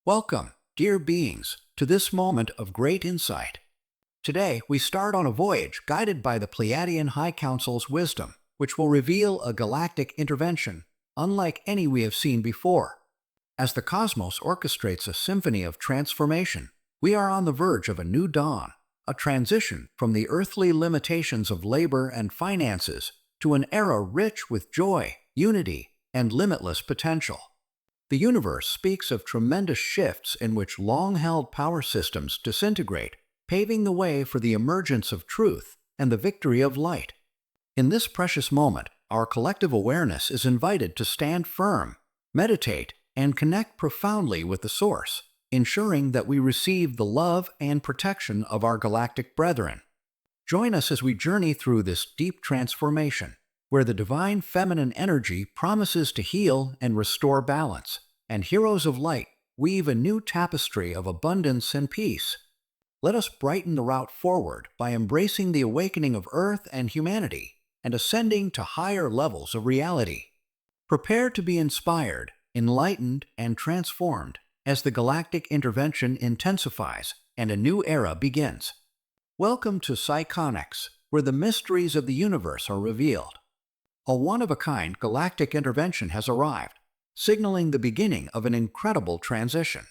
Welcome, dear beings, to this moment of great insight. Today, we start on a voyage guided by the Pleiadian High Council's wisdom, which will reveal a galactic intervention unlike any we have seen before. As the cosmos orchestrates a symphony of transformation, we are on the verge of a new dawn, a transition from the earthly limitations of labor and finances to an era rich with joy, unity, and limitless potential. The universe speaks of tremendous shifts in which long-held power systems disintegrate, paving the way for the emergence of truth and the victory of light. In this precious moment, our collective awareness is invited to stand firm, meditate, and connect profoundly with the Source, ensuring that we receive the love and protection of our galactic brethren. Join us as we journey through this deep transformation, where the divine feminine energy promises to heal and restore balance, and heroes of light weave a new tapestry of abundance and peace. Let us brighten the route forward by embracing the awakening of Earth and humanity and ascending to higher levels of reality. Prepare to be inspired, enlightened, and transformed as the galactic intervention intensifies and a new era begins. Welcome to Psychonics, where the mysteries of the universe are revealed. A one-of-a-kind galactic intervention has arrived, signaling the beginning of an incredible transition.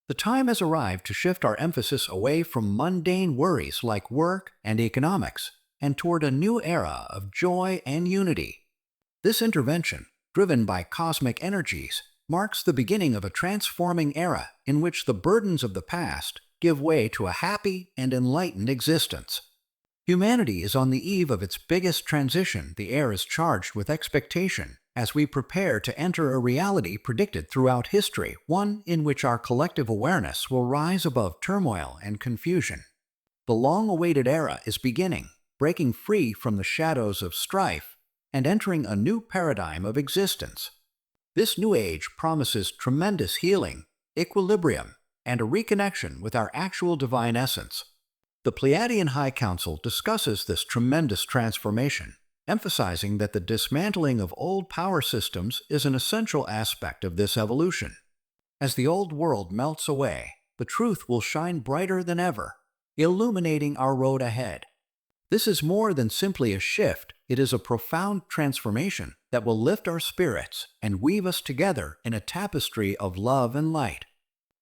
The time has arrived to shift our emphasis away from mundane worries like work and economics and toward a new era of joy and unity. This intervention, driven by cosmic energies, marks the beginning of a transforming era in which the burdens of the past give way to a happy and enlightened existence. Humanity is on the eve of its biggest transition. The air is charged with expectation as we prepare to enter a reality predicted throughout history, one in which our collective awareness will rise above turmoil and confusion. The long-awaited era is beginning, breaking free from the shadows of strife and entering a new paradigm of existence. This new age promises tremendous healing, equilibrium, and a reconnection with our actual divine essence. The Pleiadian High Council discusses this tremendous transformation, emphasizing that the dismantling of old power systems is an essential aspect of this evolution. As the old world melts away, the truth will shine brighter than ever, illuminating our road ahead. This is more than simply a shift, it is a profound transformation that will lift our spirits and weave us together in a tapestry of love and light.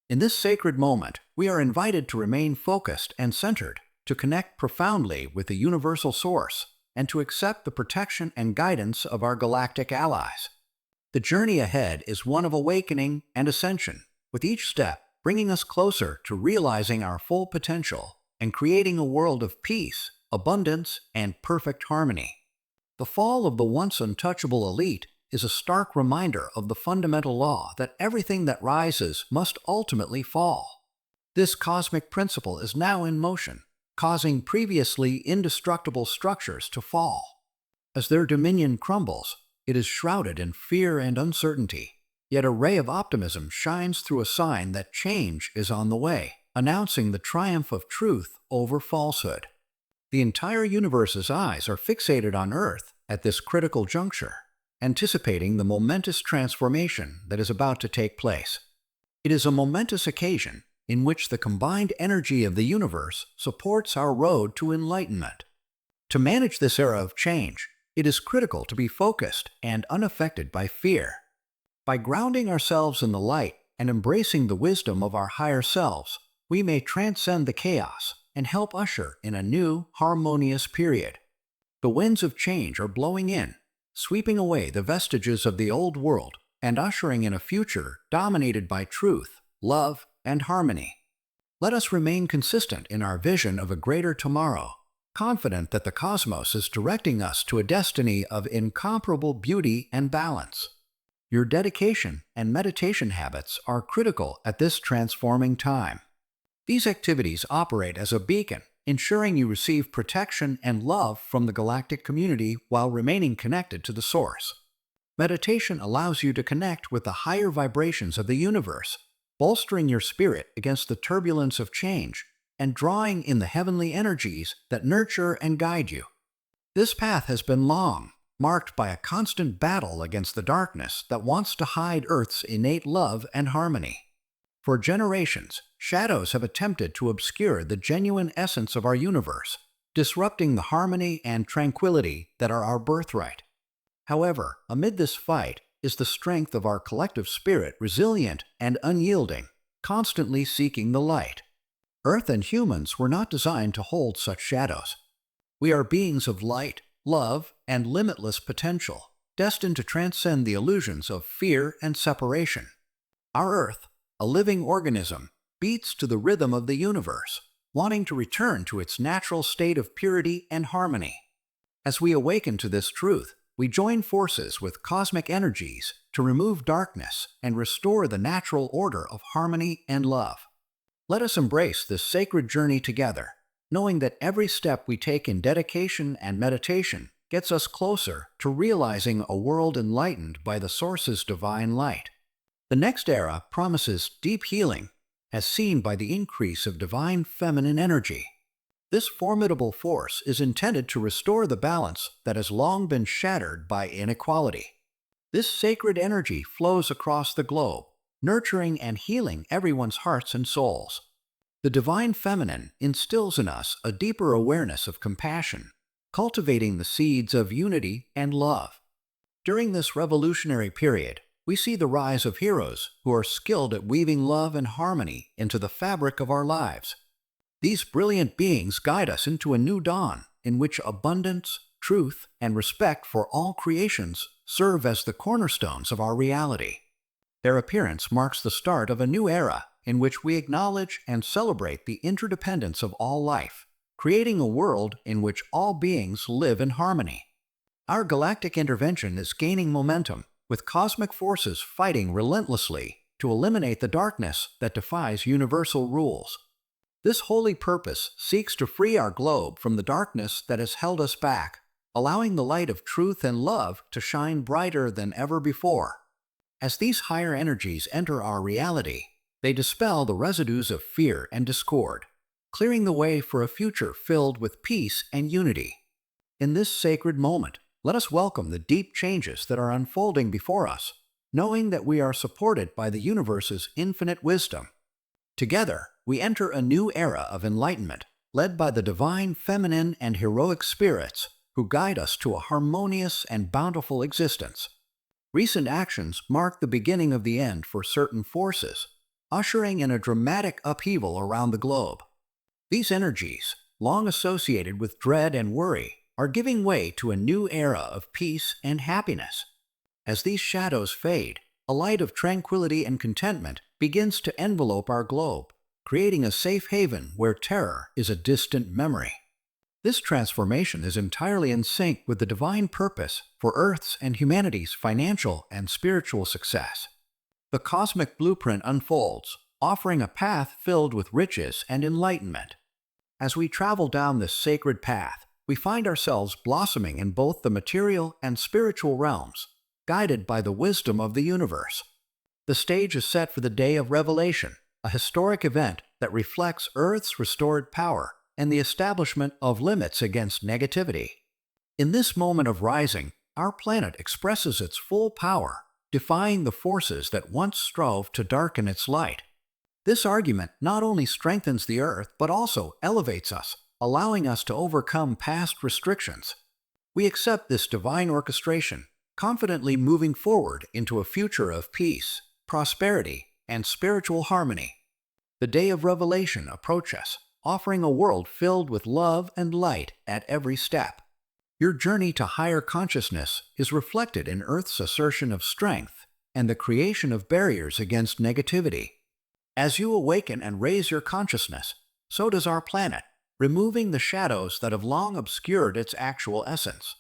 In this sacred moment, we are invited to remain focused and centered, to connect profoundly with the universal source, and to accept the protection and guidance of our galactic allies. The journey ahead is one of awakening and ascension, with each step bringing us closer to realizing our full potential and creating a world of peace, abundance, and perfect harmony. The fall of the once untouchable elite is a stark reminder of the fundamental law that everything that rises must ultimately fall. This cosmic principle is now in motion, causing previously indestructible structures to fall. As their dominion crumbles, it is shrouded in fear and uncertainty. Yet a ray of optimism shines through, a sign that change is on the way, announcing the triumph of truth over falsehood. The entire universe's eyes are fixated on Earth at this critical juncture, anticipating the momentous transformation that is about to take place. It is a momentous occasion in which the combined energy of the universe supports our road to enlightenment. To manage this era of change, it is critical to be focused and unaffected by fear. By grounding ourselves in the light and embracing the wisdom of our higher selves, we may transcend the chaos and help usher in a new, harmonious period. The winds of change are blowing in, sweeping away the vestiges of the old world and ushering in a future dominated by truth, love, and harmony. Let us remain consistent in our vision of a greater tomorrow, confident that the cosmos is directing us to a destiny of incomparable beauty and balance. Your dedication and meditation habits are critical at this transforming time. These activities operate as a beacon, ensuring you receive protection and love from the galactic community while remaining connected to the Source. Meditation allows you to connect with the higher vibrations of the universe, bolstering your spirit against the turbulence of change and drawing in the heavenly energies that nurture and guide you. This path has been long, marked by a constant battle against the darkness that wants to hide Earth's innate love and harmony. For generations, shadows have attempted to obscure the genuine essence of our universe, disrupting the harmony and tranquility that are our birthright. However, amid this fight is the strength of our collective spirit, resilient and unyielding, constantly seeking the light. Earth and humans were not designed to hold such shadows. We are beings of light, love, and limitless potential, destined to transcend the illusions of fear and separation. Our Earth, a living organism, beats to the rhythm of the universe, wanting to return to its natural state of purity and harmony. As we awaken to this truth, we join forces with cosmic energies to remove darkness and restore the natural order of harmony and love. Let us embrace this sacred journey together, knowing that every step we take in dedication and meditation gets us closer to realizing a world enlightened by the Source's divine light. The next era promises deep healing, as seen by the increase of divine feminine energy. This formidable force is intended to restore the balance that has long been shattered by inequality. This sacred energy flows across the globe, nurturing and healing everyone's hearts and souls. The divine feminine instills in us a deeper awareness of compassion, cultivating the seeds of unity and love. During this revolutionary period, we see the rise of heroes who are skilled at weaving love and harmony into the fabric of our lives. These brilliant beings guide us into a new dawn in which abundance, truth, and respect for all creations serve as the cornerstones of our reality. Their appearance marks the start of a new era in which we acknowledge and celebrate the interdependence of all life, creating a world in which all beings live in harmony. Our galactic intervention is gaining momentum, with cosmic forces fighting relentlessly to eliminate the darkness that defies universal rules. This holy purpose seeks to free our globe from the darkness that has held us back, allowing the light of truth and love to shine brighter than ever before. As these higher energies enter our reality, they dispel the residues of fear and discord, clearing the way for a future filled with peace and unity. In this sacred moment, let us welcome the deep changes that are unfolding before us, knowing that we are supported by the universe's infinite wisdom. Together, we enter a new era of enlightenment, led by the divine feminine and heroic spirits who guide us to a harmonious and bountiful existence. Recent actions mark the beginning of the end for certain forces, ushering in a dramatic upheaval around the globe. These energies, long associated with dread and worry, are giving way to a new era of peace and happiness. As these shadows fade, a light of tranquility and contentment begins to envelope our globe, creating a safe haven where terror is a distant memory. This transformation is entirely in sync with the divine purpose for Earth's and humanity's financial and spiritual success. The cosmic blueprint unfolds, offering a path filled with riches and enlightenment. As we travel down this sacred path, we find ourselves blossoming in both the material and spiritual realms, guided by the wisdom of the universe. The stage is set for the Day of Revelation, a historic event that reflects Earth's restored power and the establishment of limits against negativity. In this moment of rising, our planet expresses its full power, defying the forces that once strove to darken its light. This argument not only strengthens the Earth but also elevates us, allowing us to overcome past restrictions. We accept this divine orchestration, confidently moving forward into a future of peace, prosperity, and spiritual harmony. The Day of Revelation approaches us, offering a world filled with love and light at every step. Your journey to higher consciousness is reflected in Earth's assertion of strength and the creation of barriers against negativity. As you awaken and raise your consciousness, so does our planet, removing the shadows that have long obscured its actual essence.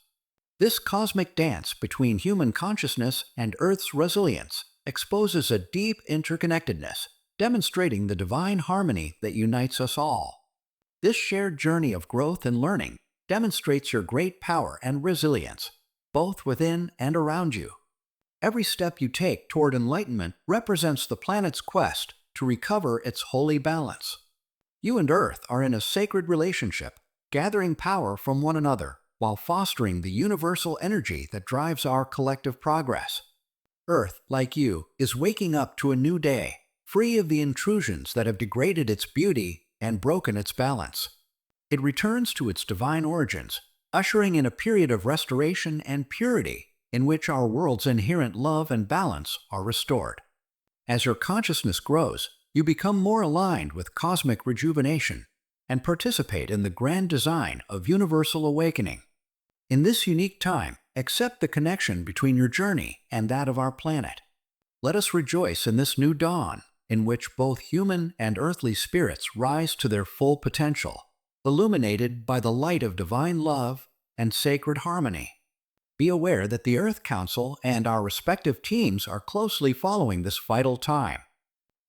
This cosmic dance between human consciousness and Earth's resilience exposes a deep interconnectedness, demonstrating the divine harmony that unites us all. This shared journey of growth and learning demonstrates your great power and resilience, both within and around you. Every step you take toward enlightenment represents the planet's quest to recover its holy balance. You and Earth are in a sacred relationship, gathering power from one another while fostering the universal energy that drives our collective progress. Earth, like you, is waking up to a new day, free of the intrusions that have degraded its beauty and broken its balance. It returns to its divine origins, ushering in a period of restoration and purity in which our world's inherent love and balance are restored. As your consciousness grows, you become more aligned with cosmic rejuvenation and participate in the grand design of universal awakening. In this unique time, accept the connection between your journey and that of our planet. Let us rejoice in this new dawn, in which both human and earthly spirits rise to their full potential, illuminated by the light of divine love and sacred harmony. Be aware that the Earth Council and our respective teams are closely following this vital time.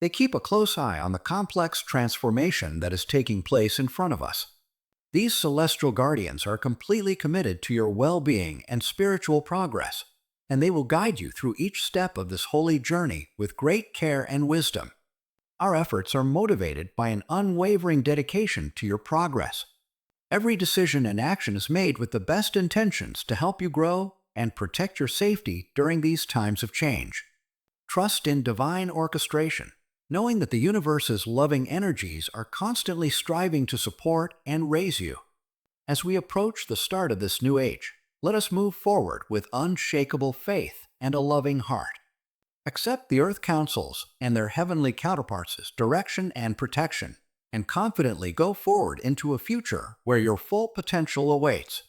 They keep a close eye on the complex transformation that is taking place in front of us. These celestial guardians are completely committed to your well-being and spiritual progress, and they will guide you through each step of this holy journey with great care and wisdom. Our efforts are motivated by an unwavering dedication to your progress. Every decision and action is made with the best intentions to help you grow and protect your safety during these times of change. Trust in divine orchestration, knowing that the universe's loving energies are constantly striving to support and raise you. As we approach the start of this new age, let us move forward with unshakable faith and a loving heart. Accept the Earth Councils and their heavenly counterparts' direction and protection, and confidently go forward into a future where your full potential awaits.